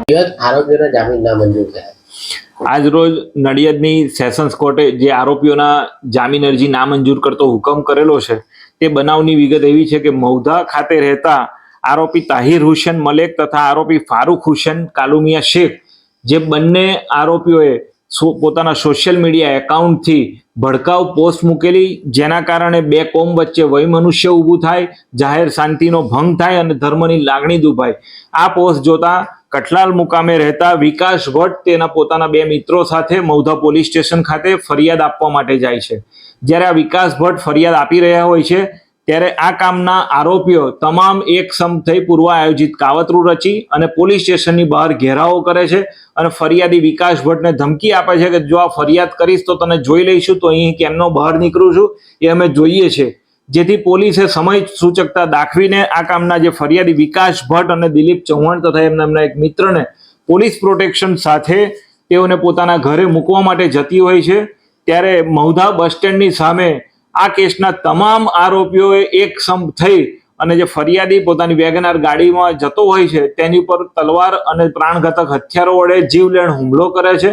આરોપીઓના જામીન નામંજૂર થયા। આજ રોજ નડિયાદની સેશન્સ કોર્ટે જે આરોપીઓના જામીન અરજી નામંજૂર કરતો હુકમ કરેલો છે તે બનાવની વિગત એવી છે કે મૌધા ખાતે રહેતા આરોપી તાહિર હુસેન મલેક તથા આરોપી ફારૂક હુસેન કાલુમિયા શેખ જે બંને આરોપીઓએ પોતાના સોશિયલ મીડિયા એકાઉન્ટથી ભડકાઉ પોસ્ટ મૂકેલી, જેના કારણે બે કોમ વચ્ચે વયમનુષ્ય ઊભું થાય, જાહેર શાંતિનો ભંગ થાય અને ધર્મની લાગણી દુભાય। આ પોસ્ટ જોતા કઠલાલ મુકામે રહેતા વિકાસ ભટ્ટ તેના પોતાના બે મિત્રો સાથે મૌધા પોલીસ સ્ટેશન ખાતે ફરિયાદ આપવા માટે જાય છે। જ્યારે આ વિકાસ ભટ્ટ ફરિયાદ આપી રહ્યા હોય છે ત્યારે આ કામના આરોપીઓ તમામ એક સમ થઈ પૂર્વ આયોજિત કાવતરું રચી અને પોલીસ સ્ટેશનની બહાર ઘેરાવો કરે છે અને ફરિયાદી વિકાસ ભટ્ટને ધમકી આપે છે કે જો આ ફરિયાદ કરીશ તો તને જોઈ લઈશું, તો અહીં કેમનો બહાર નીકળું છું એ અમે જોઈએ છે। જેથી પોલીસે સમય સૂચકતા દાખવીને આ કામના જે ફરિયાદી વિકાસ ભટ્ટ અને દિલીપ ચૌહાણ તથા એમના એક મિત્રને પોલીસ પ્રોટેક્શન સાથે તેઓને પોતાના ઘરે મૂકવા માટે જતી હોય છે। ત્યારે મૌધા બસ સ્ટેન્ડની સામે આ કેસના તમામ આરોપીઓએ એક સમ થઈ અને જે ફરિયાદી પોતાની વેગનાર ગાડીમાં જતો હોય છે તેની ઉપર તલવાર અને પ્રાણઘાતક હથિયારો વડે જીવલેણ હુમલો કરે છે।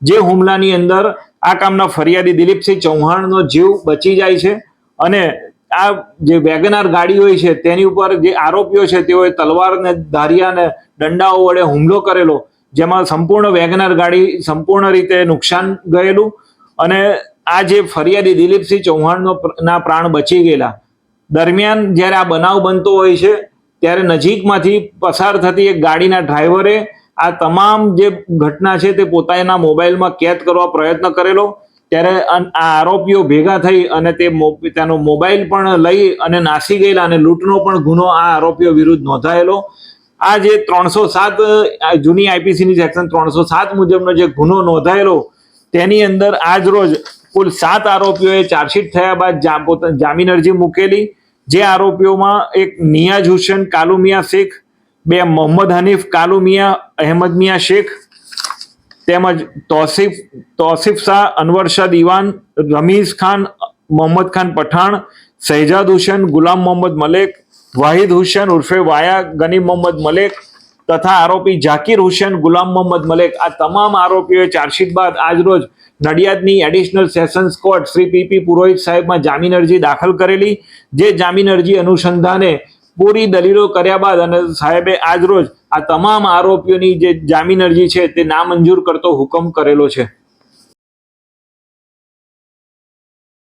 જે હુમલાની અંદર આ કામના ફરિયાદી દિલીપસિંહ ચૌહાણનો જીવ બચી જાય છે અને આ જે વેગનાર ગાડી હોય છે તેની ઉપર જે આરોપીઓ છે તેઓએ તલવાર ને ધારિયા ને દંડાઓ વડે હુમલો કરેલો, જેમાં સંપૂર્ણ વેગનાર ગાડી સંપૂર્ણ રીતે નુકસાન ગયેલું અને આ જે ફરિયાદી દિલીપસિંહ ચૌહાણનો ના પ્રાણ બચી ગયેલા। દરમિયાન જ્યારે આ બનાવ બનતો હોય છે ત્યારે નજીકમાંથી પસાર થતી એક ગાડીના ડ્રાઈવરે આ તમામ જે ઘટના છે તે પોતાના મોબાઈલમાં કેદ કરવા પ્રયત્ન કરેલો, ત્યારે આ આરોપીઓ ભેગા થઈ અને તેનો મોબાઈલ પણ લઈ અને નાસી ગયેલા અને લૂંટનો પણ ગુનો આ આરોપીઓ વિરુદ્ધ નોંધાયેલો। આ જે 307 જૂની આઈપીસીની સેક્શન 307 મુજબનો જે ગુનો નોંધાયેલો તેની અંદર આજ રોજ કુલ 7 આરોપીઓએ ચાર્જશીટ થયા બાદ જામીન અરજી મૂકેલી। જે આરોપીઓમાં એક નિયાઝ હુસેન કાલુમિયા શેખ, બે મોહમ્મદ હનીફ કાલુમિયા અહેમદ મિયા શેખ તેમજ તૌસીફ શાહ, અનવર શાહ દીવાન, રમીઝ ખાન, મોહમ્મદ ખાન પઠાણ, શહેજાદ હુસેન, ગુલામ મોહમ્મદ મલેક, વાહિદ હુસેન ઉર્ફે વાયા, ગનીમ મોહમ્મદ મલેક તથા આરોપી જાકીર હુસેન, ગુલામ મોહમ્મદ મલેક આ તમામ આરોપીઓએ ચાર્જશીટ બાદ આજરોજ નડિયાદની additional sessions court Shri PP Purohit સાહેબમાં જામીન અરજી દાખલ કરેલી। જે જામીન અરજી અનુસંધાને પૂરી દલીલો કર્યા બાદ અને સાહેબે આજરોજ આ તમામ આરોપીઓની જે જામીન અરજી છે તે નામંજૂર કરતો હુકમ કરેલો છે।